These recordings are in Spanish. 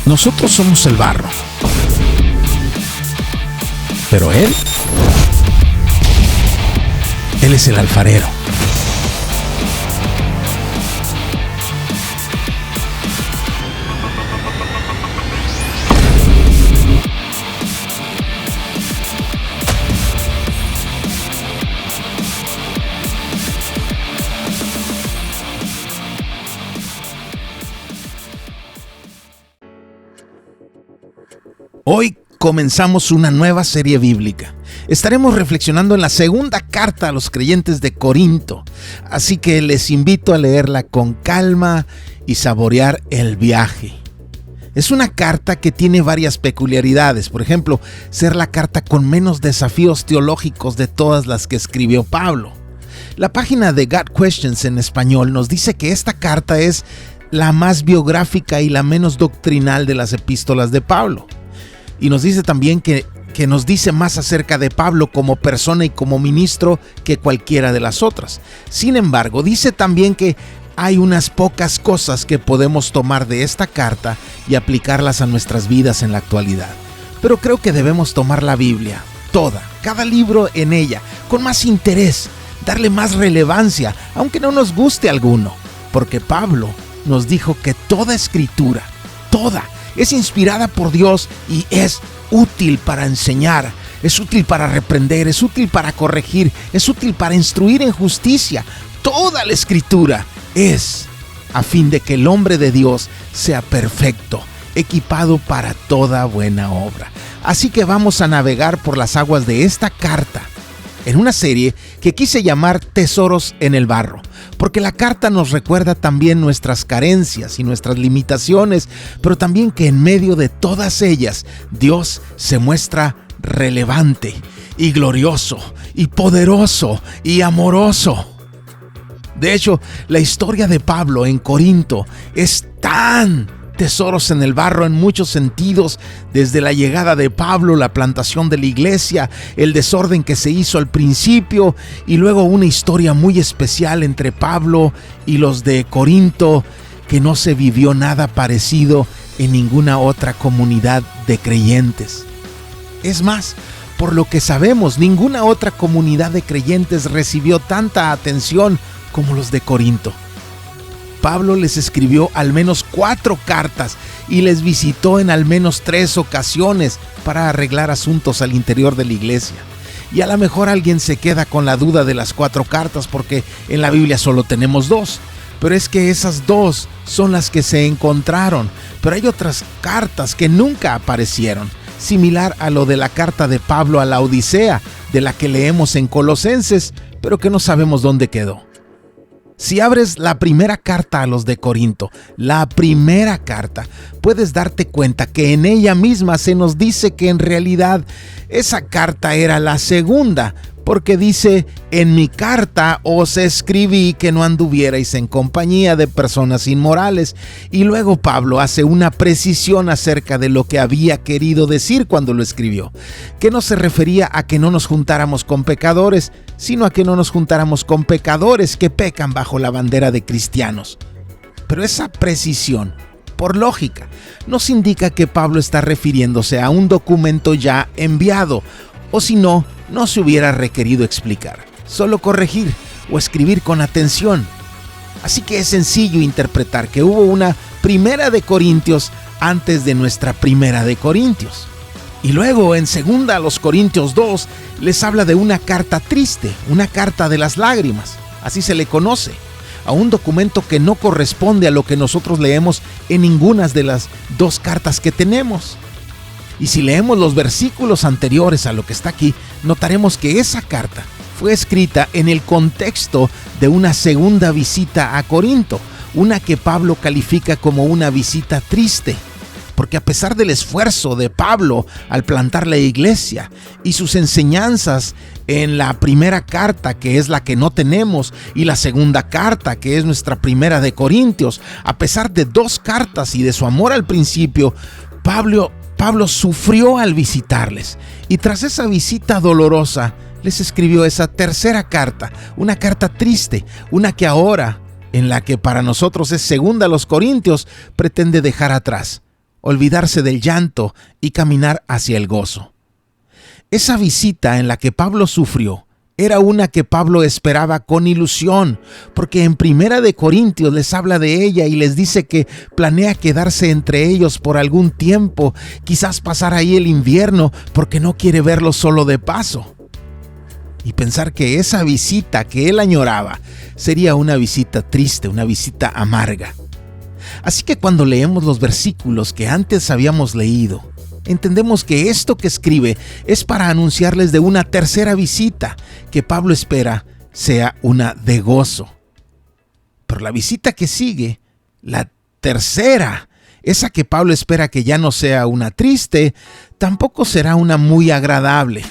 Nosotros somos el barro, pero Él es el alfarero. Hoy comenzamos una nueva serie bíblica. Estaremos reflexionando en la segunda carta a los creyentes de Corinto, así que les invito a leerla con calma y saborear el viaje. Es una carta que tiene varias peculiaridades, por ejemplo, ser la carta con menos desafíos teológicos de todas las que escribió Pablo. La página de God Questions en español nos dice que esta carta es la más biográfica y la menos doctrinal de las epístolas de Pablo. Y nos dice también que nos dice más acerca de Pablo como persona y como ministro que cualquiera de las otras. Sin embargo, dice también que hay unas pocas cosas que podemos tomar de esta carta y aplicarlas a nuestras vidas en la actualidad. Pero creo que debemos tomar la Biblia, toda, cada libro en ella, con más interés, darle más relevancia, aunque no nos guste alguno. Porque Pablo nos dijo que toda escritura, toda, es inspirada por Dios y es útil para enseñar, es útil para reprender, es útil para corregir, es útil para instruir en justicia. Toda la escritura es a fin de que el hombre de Dios sea perfecto, equipado para toda buena obra. Así que vamos a navegar por las aguas de esta carta en una serie que quise llamar Tesoros en el Barro, porque la carta nos recuerda también nuestras carencias y nuestras limitaciones, pero también que en medio de todas ellas, Dios se muestra relevante y glorioso y poderoso y amoroso. De hecho, la historia de Pablo en Corinto es tan tesoros en el barro en muchos sentidos, desde la llegada de Pablo, la plantación de la iglesia, el desorden que se hizo al principio y luego una historia muy especial entre Pablo y los de Corinto que no se vivió nada parecido en ninguna otra comunidad de creyentes. Es más, por lo que sabemos, ninguna otra comunidad de creyentes recibió tanta atención como los de Corinto. Pablo les escribió al menos 4 cartas y les visitó en al menos 3 ocasiones para arreglar asuntos al interior de la iglesia. Y a lo mejor alguien se queda con la duda de las 4 cartas porque en la Biblia solo tenemos 2. Pero es que esas 2 son las que se encontraron. Pero hay otras cartas que nunca aparecieron, similar a lo de la carta de Pablo a la Odisea, de la que leemos en Colosenses, pero que no sabemos dónde quedó. Si abres la primera carta a los de Corinto, la primera carta, puedes darte cuenta que en ella misma se nos dice que en realidad esa carta era la segunda, porque dice: en mi carta os escribí que no anduvierais en compañía de personas inmorales. Y luego Pablo hace una precisión acerca de lo que había querido decir cuando lo escribió, que no se refería a que no nos juntáramos con pecadores, sino a que no nos juntáramos con pecadores que pecan bajo la bandera de cristianos. Pero esa precisión, por lógica, nos indica que Pablo está refiriéndose a un documento ya enviado, o si no, no se hubiera requerido explicar, solo corregir o escribir con atención. Así que es sencillo interpretar que hubo una primera de Corintios antes de nuestra primera de Corintios. Y luego en segunda a los Corintios 2 les habla de una carta triste, una carta de las lágrimas, así se le conoce, a un documento que no corresponde a lo que nosotros leemos en ninguna de las 2 cartas que tenemos. Y si leemos los versículos anteriores a lo que está aquí, notaremos que esa carta fue escrita en el contexto de una segunda visita a Corinto, una que Pablo califica como una visita triste, porque a pesar del esfuerzo de Pablo al plantar la iglesia y sus enseñanzas en la primera carta, que es la que no tenemos, y la segunda carta, que es nuestra primera de Corintios, a pesar de 2 cartas y de su amor al principio, Pablo sufrió al visitarles, y tras esa visita dolorosa les escribió esa tercera carta, una carta triste, una que ahora, en la que para nosotros es segunda a los Corintios, pretende dejar atrás, olvidarse del llanto y caminar hacia el gozo. Esa visita en la que Pablo sufrió era una que Pablo esperaba con ilusión, porque en 1 Corintios les habla de ella y les dice que planea quedarse entre ellos por algún tiempo, quizás pasar ahí el invierno, porque no quiere verlos solo de paso. Y pensar que esa visita que él añoraba sería una visita triste, una visita amarga. Así que cuando leemos los versículos que antes habíamos leído, entendemos que esto que escribe es para anunciarles de una tercera visita que Pablo espera sea una de gozo. Pero la visita que sigue, la tercera, esa que Pablo espera que ya no sea una triste, tampoco será una muy agradable.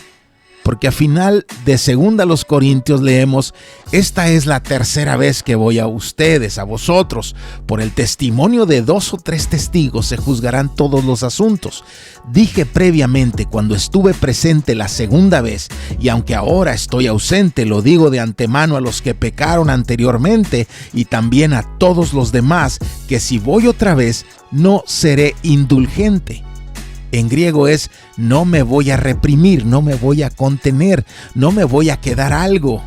Porque a final de 2 Corintios leemos: esta es la tercera vez que voy a ustedes, a vosotros. Por el testimonio de 2 o 3 testigos se juzgarán todos los asuntos. Dije previamente cuando estuve presente la segunda vez, y aunque ahora estoy ausente, lo digo de antemano a los que pecaron anteriormente y también a todos los demás, que si voy otra vez no seré indulgente. En griego es: no me voy a reprimir, no me voy a contener, no me voy a quedar algo.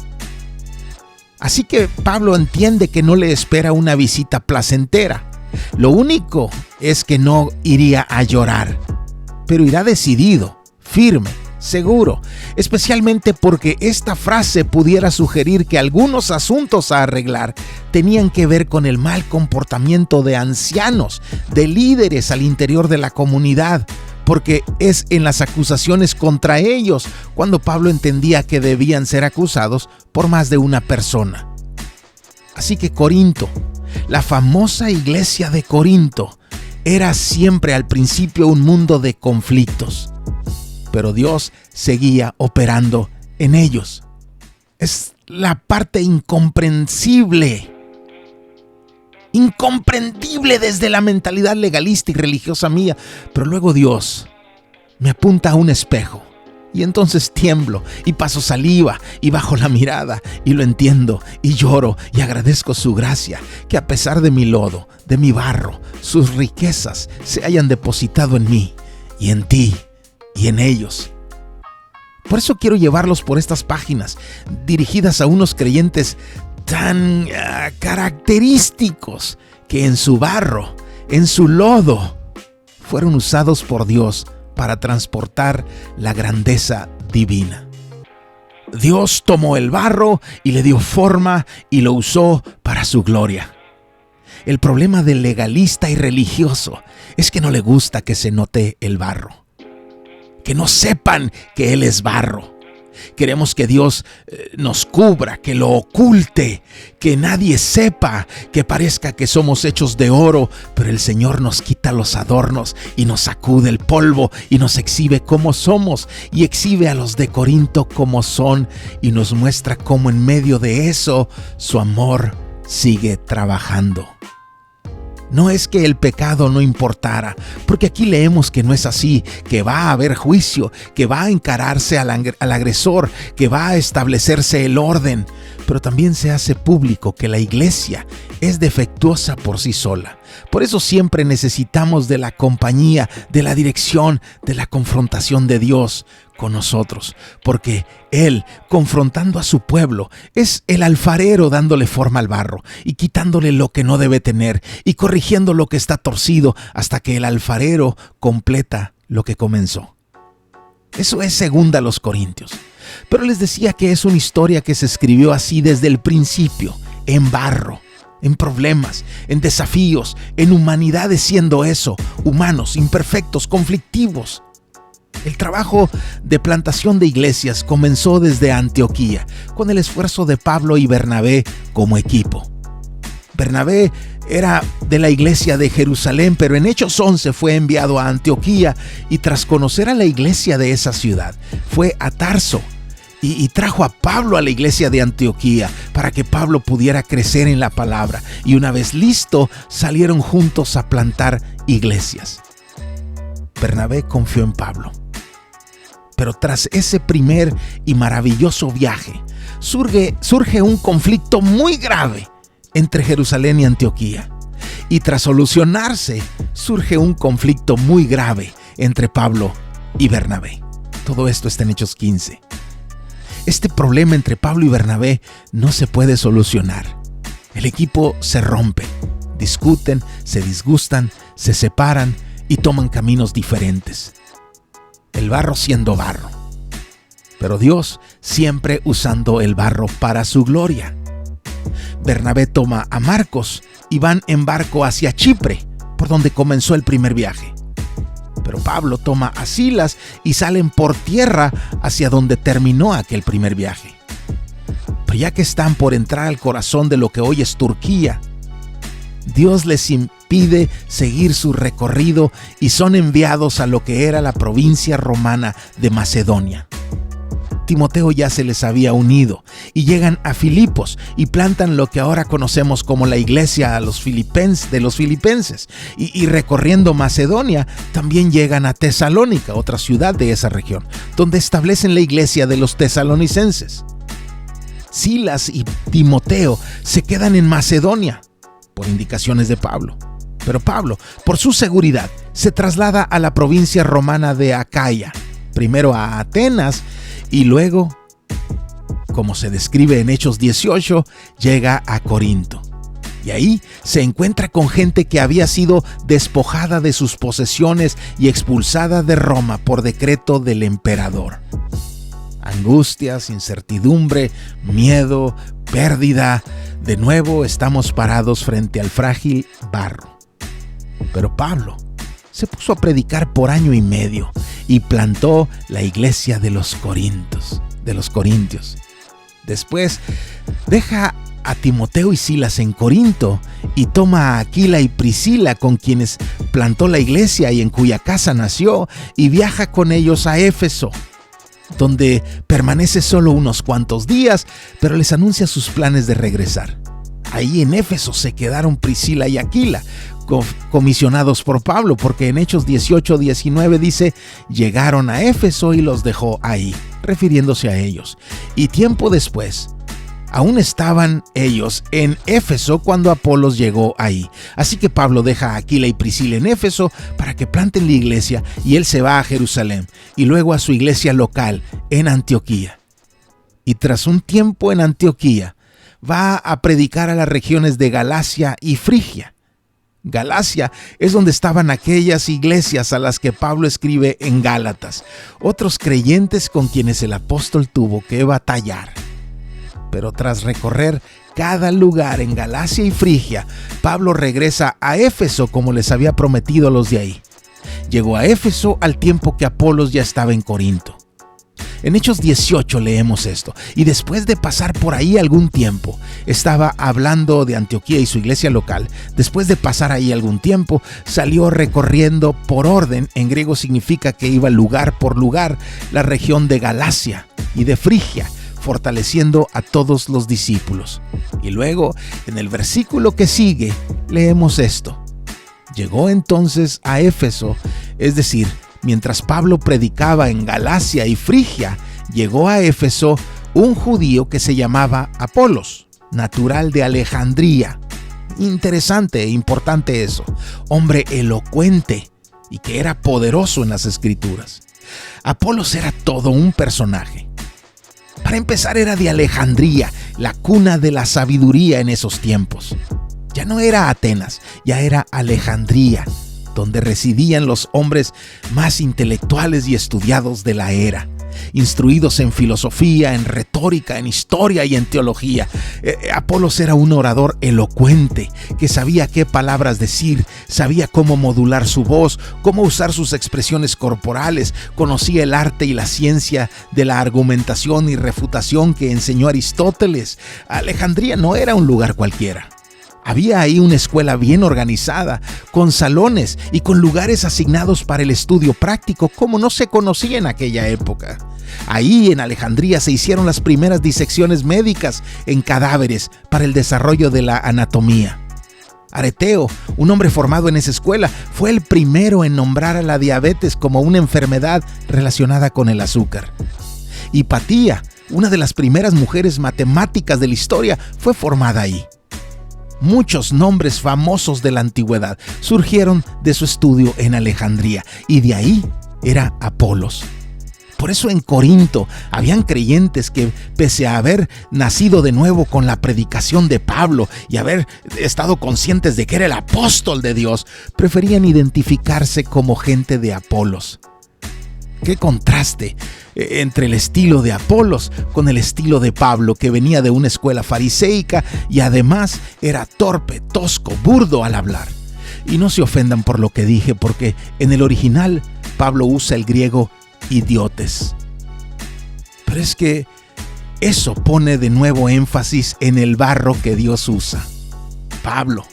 Así que Pablo entiende que no le espera una visita placentera. Lo único es que no iría a llorar, pero irá decidido, firme, seguro, especialmente porque esta frase pudiera sugerir que algunos asuntos a arreglar tenían que ver con el mal comportamiento de ancianos, de líderes al interior de la comunidad, porque es en las acusaciones contra ellos cuando Pablo entendía que debían ser acusados por más de una persona. Así que Corinto, la famosa iglesia de Corinto, era siempre al principio un mundo de conflictos, pero Dios seguía operando en ellos. Es la parte incomprensible desde la mentalidad legalista y religiosa mía, pero luego Dios me apunta a un espejo y entonces tiemblo y paso saliva y bajo la mirada y lo entiendo y lloro y agradezco su gracia, que a pesar de mi lodo, de mi barro, sus riquezas se hayan depositado en mí y en ti y en ellos. Por eso quiero llevarlos por estas páginas dirigidas a unos creyentes tan característicos que en su barro, en su lodo, fueron usados por Dios para transportar la grandeza divina. Dios tomó el barro y le dio forma y lo usó para su gloria. El problema del legalista y religioso es que no le gusta que se note el barro, que no sepan que Él es barro. Queremos que Dios nos cubra, que lo oculte, que nadie sepa, que parezca que somos hechos de oro, pero el Señor nos quita los adornos y nos sacude el polvo y nos exhibe como somos y exhibe a los de Corinto como son y nos muestra cómo en medio de eso su amor sigue trabajando. No es que el pecado no importara, porque aquí leemos que no es así, que va a haber juicio, que va a encararse al agresor, que va a establecerse el orden, pero también se hace público que la iglesia es defectuosa por sí sola. Por eso siempre necesitamos de la compañía, de la dirección, de la confrontación de Dios con nosotros, porque Él, confrontando a su pueblo, es el alfarero dándole forma al barro y quitándole lo que no debe tener y corrigiendo lo que está torcido hasta que el alfarero completa lo que comenzó. Eso es 2 Corintios. Pero les decía que es una historia que se escribió así desde el principio, en barro, en problemas, en desafíos, en humanidades siendo eso, humanos, imperfectos, conflictivos. El trabajo de plantación de iglesias comenzó desde Antioquía, con el esfuerzo de Pablo y Bernabé como equipo. Bernabé era de la iglesia de Jerusalén, pero en Hechos 11 fue enviado a Antioquía y tras conocer a la iglesia de esa ciudad, fue a Tarso y trajo a Pablo a la iglesia de Antioquía para que Pablo pudiera crecer en la palabra. Y una vez listo, salieron juntos a plantar iglesias. Bernabé confió en Pablo. Pero tras ese primer y maravilloso viaje, surge un conflicto muy grave entre Jerusalén y Antioquía. Y tras solucionarse, surge un conflicto muy grave entre Pablo y Bernabé. Todo esto está en Hechos 15. Este problema entre Pablo y Bernabé no se puede solucionar. El equipo se rompe, discuten, se disgustan, se separan y toman caminos diferentes. El barro siendo barro, pero Dios siempre usando el barro para su gloria. Bernabé toma a Marcos y van en barco hacia Chipre, por donde comenzó el primer viaje. Pero Pablo toma a Silas y salen por tierra hacia donde terminó aquel primer viaje. Pero ya que están por entrar al corazón de lo que hoy es Turquía, Dios les impide seguir su recorrido y son enviados a lo que era la provincia romana de Macedonia. Timoteo ya se les había unido y llegan a Filipos y plantan lo que ahora conocemos como la iglesia de los filipenses. Y recorriendo Macedonia también llegan a Tesalónica, otra ciudad de esa región, donde establecen la iglesia de los tesalonicenses. Silas y Timoteo se quedan en Macedonia por indicaciones de Pablo. Pero Pablo, por su seguridad, se traslada a la provincia romana de Acaya, primero a Atenas y luego, como se describe en Hechos 18, llega a Corinto. Y ahí se encuentra con gente que había sido despojada de sus posesiones y expulsada de Roma por decreto del emperador. Angustias, incertidumbre, miedo, pérdida. De nuevo estamos parados frente al frágil barro. Pero Pablo se puso a predicar por año y medio y plantó la iglesia de los Corintios. Después deja a Timoteo y Silas en Corinto y toma a Aquila y Priscila, con quienes plantó la iglesia y en cuya casa nació, y viaja con ellos a Éfeso, donde permanece solo unos cuantos días, pero les anuncia sus planes de regresar. Ahí en Éfeso se quedaron Priscila y Aquila, comisionados por Pablo, porque en Hechos 18-19 dice: llegaron a Éfeso y los dejó ahí, refiriéndose a ellos. Y tiempo después, aún estaban ellos en Éfeso cuando Apolos llegó ahí. Así que Pablo deja a Aquila y Priscila en Éfeso para que planten la iglesia, y él se va a Jerusalén y luego a su iglesia local en Antioquía. Y tras un tiempo en Antioquía, va a predicar a las regiones de Galacia y Frigia. Galacia es donde estaban aquellas iglesias a las que Pablo escribe en Gálatas, otros creyentes con quienes el apóstol tuvo que batallar. Pero tras recorrer cada lugar en Galacia y Frigia, Pablo regresa a Éfeso como les había prometido a los de ahí. Llegó a Éfeso al tiempo que Apolos ya estaba en Corinto. En Hechos 18 leemos esto: y después de pasar por ahí algún tiempo, estaba hablando de Antioquía y su iglesia local. Después de pasar ahí algún tiempo, salió recorriendo por orden, en griego significa que iba lugar por lugar, la región de Galacia y de Frigia, fortaleciendo a todos los discípulos. Y luego, en el versículo que sigue, leemos esto: llegó entonces a Éfeso, es decir, mientras Pablo predicaba en Galacia y Frigia, llegó a Éfeso un judío que se llamaba Apolos, natural de Alejandría. Interesante e importante eso. Hombre elocuente y que era poderoso en las escrituras. Apolos era todo un personaje. Para empezar, era de Alejandría, la cuna de la sabiduría en esos tiempos. Ya no era Atenas, ya era Alejandría, donde residían los hombres más intelectuales y estudiados de la era, instruidos en filosofía, en retórica, en historia y en teología. Apolos era un orador elocuente que sabía qué palabras decir, sabía cómo modular su voz, cómo usar sus expresiones corporales, conocía el arte y la ciencia de la argumentación y refutación que enseñó Aristóteles. Alejandría no era un lugar cualquiera. Había ahí una escuela bien organizada, con salones y con lugares asignados para el estudio práctico como no se conocía en aquella época. Ahí en Alejandría se hicieron las primeras disecciones médicas en cadáveres para el desarrollo de la anatomía. Areteo, un hombre formado en esa escuela, fue el primero en nombrar a la diabetes como una enfermedad relacionada con el azúcar. Hipatía, una de las primeras mujeres matemáticas de la historia, fue formada ahí. Muchos nombres famosos de la antigüedad surgieron de su estudio en Alejandría, y de ahí era Apolos. Por eso en Corinto habían creyentes que, pese a haber nacido de nuevo con la predicación de Pablo y haber estado conscientes de que era el apóstol de Dios, preferían identificarse como gente de Apolos. ¡Qué contraste entre el estilo de Apolos con el estilo de Pablo, que venía de una escuela fariseica y además era torpe, tosco, burdo al hablar! Y no se ofendan por lo que dije, porque en el original Pablo usa el griego idiotes. Pero es que eso pone de nuevo énfasis en el barro que Dios usa. Pablo,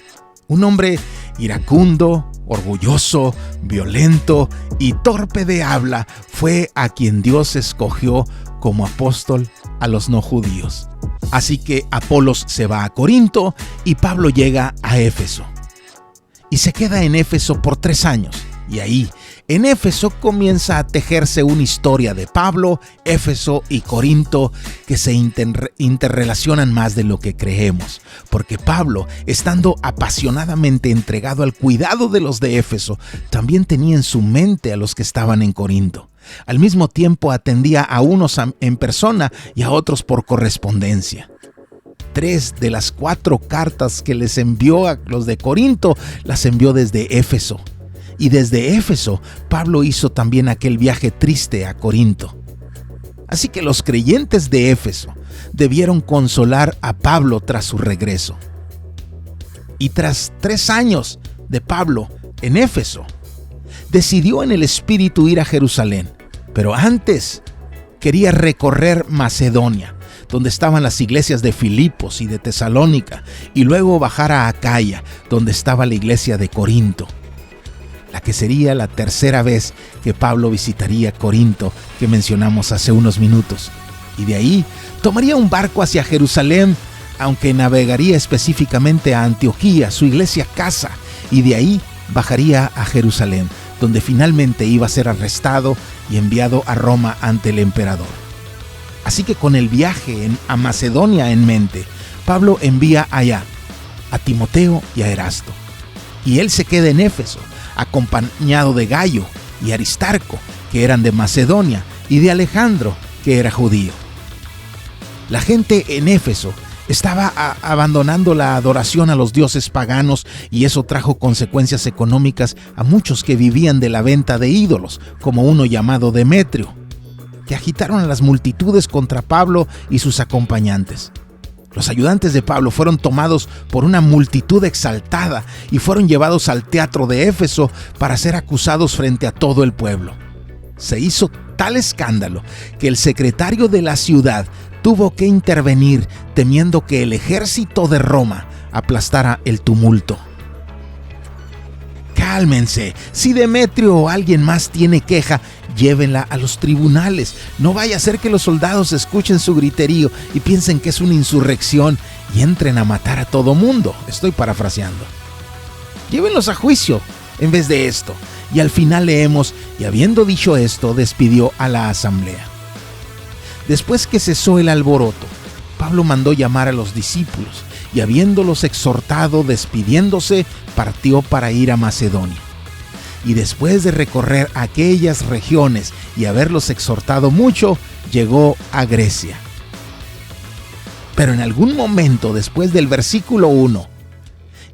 un hombre iracundo, orgulloso, violento y torpe de habla, fue a quien Dios escogió como apóstol a los no judíos. Así que Apolos se va a Corinto y Pablo llega a Éfeso. Y se queda en Éfeso por 3 años. Y ahí, en Éfeso, comienza a tejerse una historia de Pablo, Éfeso y Corinto que se interrelacionan más de lo que creemos. Porque Pablo, estando apasionadamente entregado al cuidado de los de Éfeso, también tenía en su mente a los que estaban en Corinto. Al mismo tiempo atendía a unos en persona y a otros por correspondencia. 3 de las 4 cartas que les envió a los de Corinto las envió desde Éfeso. Y desde Éfeso, Pablo hizo también aquel viaje triste a Corinto. Así que los creyentes de Éfeso debieron consolar a Pablo tras su regreso. Y tras 3 años de Pablo en Éfeso, decidió en el espíritu ir a Jerusalén, pero antes quería recorrer Macedonia, donde estaban las iglesias de Filipos y de Tesalónica, y luego bajar a Acaya, donde estaba la iglesia de Corinto, la que sería la 3ª vez que Pablo visitaría Corinto, que mencionamos hace unos minutos. Y de ahí tomaría un barco hacia Jerusalén, aunque navegaría específicamente a Antioquía, su iglesia casa, y de ahí bajaría a Jerusalén, donde finalmente iba a ser arrestado y enviado a Roma ante el emperador. Así que con el viaje a Macedonia en mente, Pablo envía allá a Timoteo y a Erasto. Y él se queda en Éfeso, acompañado de Gayo y Aristarco, que eran de Macedonia, y de Alejandro, que era judío. La gente en Éfeso estaba abandonando la adoración a los dioses paganos, y eso trajo consecuencias económicas a muchos que vivían de la venta de ídolos, como uno llamado Demetrio, que agitaron a las multitudes contra Pablo y sus acompañantes. Los ayudantes de Pablo fueron tomados por una multitud exaltada y fueron llevados al teatro de Éfeso para ser acusados frente a todo el pueblo. Se hizo tal escándalo que el secretario de la ciudad tuvo que intervenir, temiendo que el ejército de Roma aplastara el tumulto. Cálmense, si Demetrio o alguien más tiene queja, llévenla a los tribunales. No vaya a ser que los soldados escuchen su griterío y piensen que es una insurrección y entren a matar a todo mundo. Estoy parafraseando. Llévenlos a juicio en vez de esto. Y al final leemos: y habiendo dicho esto, despidió a la asamblea. Después que cesó el alboroto, Pablo mandó llamar a los discípulos, y habiéndolos exhortado, despidiéndose, partió para ir a Macedonia. Y después de recorrer aquellas regiones y haberlos exhortado mucho, llegó a Grecia. Pero en algún momento después del versículo 1,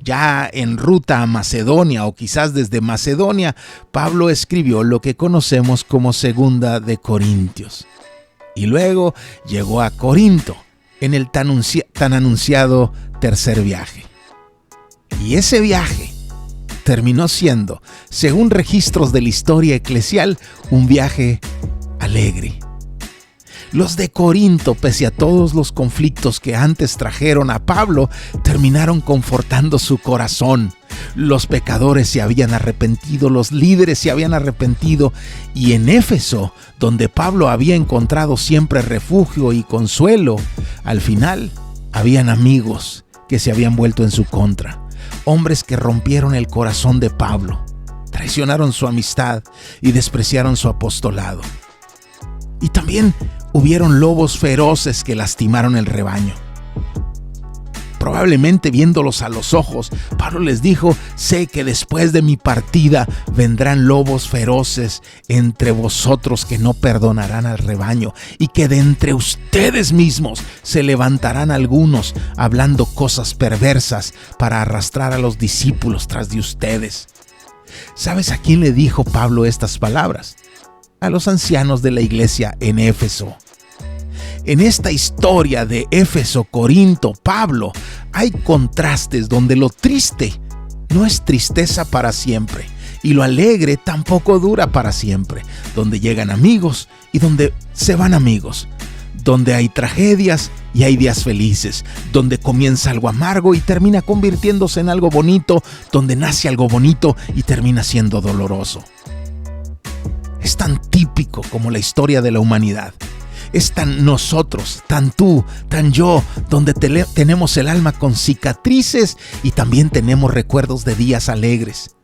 ya en ruta a Macedonia, o quizás desde Macedonia, Pablo escribió lo que conocemos como Segunda de Corintios. Y luego llegó a Corinto en el tan anunciado tercer viaje. Y ese viaje terminó siendo, según registros de la historia eclesial, un viaje alegre. Los de Corinto, pese a todos los conflictos que antes trajeron a Pablo, terminaron confortando su corazón. Los pecadores se habían arrepentido, los líderes se habían arrepentido, y en Éfeso, donde Pablo había encontrado siempre refugio y consuelo, al final habían amigos que se habían vuelto en su contra. Hombres que rompieron el corazón de Pablo, traicionaron su amistad y despreciaron su apostolado. Y también hubieron lobos feroces que lastimaron el rebaño. Probablemente viéndolos a los ojos, Pablo les dijo: sé que después de mi partida vendrán lobos feroces entre vosotros que no perdonarán al rebaño, y que de entre ustedes mismos se levantarán algunos hablando cosas perversas para arrastrar a los discípulos tras de ustedes. ¿Sabes a quién le dijo Pablo estas palabras? A los ancianos de la iglesia en Éfeso. En esta historia de Éfeso, Corinto, Pablo, hay contrastes donde lo triste no es tristeza para siempre y lo alegre tampoco dura para siempre, donde llegan amigos y donde se van amigos, donde hay tragedias y hay días felices, donde comienza algo amargo y termina convirtiéndose en algo bonito, donde nace algo bonito y termina siendo doloroso. Es tan típico como la historia de la humanidad. Es tan nosotros, tan tú, tan yo, donde tenemos el alma con cicatrices y también tenemos recuerdos de días alegres.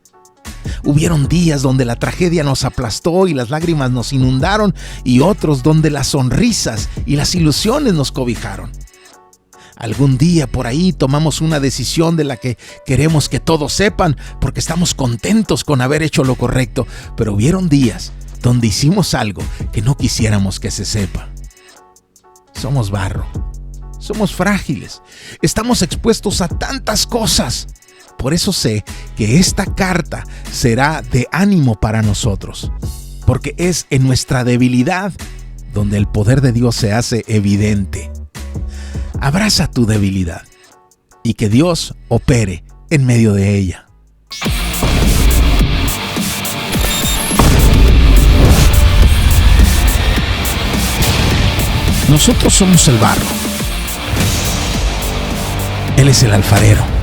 Hubieron días donde la tragedia nos aplastó y las lágrimas nos inundaron, y otros donde las sonrisas y las ilusiones nos cobijaron. Algún día por ahí tomamos una decisión de la que queremos que todos sepan porque estamos contentos con haber hecho lo correcto, pero hubieron días donde hicimos algo que no quisiéramos que se sepa. Somos barro, somos frágiles, estamos expuestos a tantas cosas. Por eso sé que esta carta será de ánimo para nosotros, porque es en nuestra debilidad donde el poder de Dios se hace evidente. Abraza tu debilidad y que Dios opere en medio de ella. Nosotros somos el barro. Él es el alfarero.